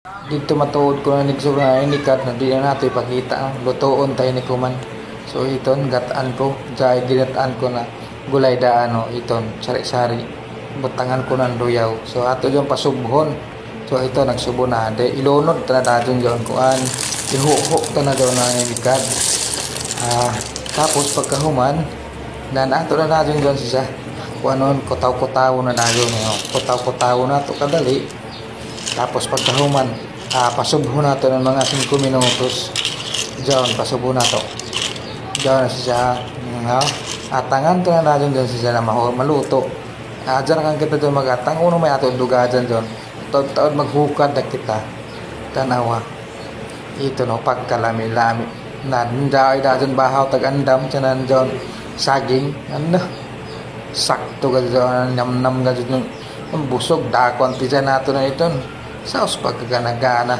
Dito matuod ko na nagsobrang inikat na di na nato ipakita. Lutoon tayo ni Kuman. So iton gataan ko. Dahil ginataan ko na gulay daan o iton. Sari-sari. Butangan ko ng luyaw. So ato yung pasubhon. So ito nagsubo na. De ilunod na dadyon yung kuan. Ihukok to na daw na inikat. Tapos pagkahuman. Na ato na dadyon yung siya. Kung ano, kotaw-kotaw na dadyon. Kotaw-kotaw na to kadali. Tapos pagkahuman, pasubho na to ng mga 5 minutos. Diyan, pasubho na to. Diyan na siya. Atangan to na dyan siya na maluto. Diyan kang kita dyan magatang. Uno may ato duga dyan dyan. Taon maghukad na kita. Tanawa. Ito no, pagkalami-lami. Nandiyan dyan bahaw tag-andam. Diyan dyan saging. Ano? Sakto ka dyan. Nam-nam ka dyan. Ang busog. Dakon. Tiyan nato na ito. Saos pagkaganagana.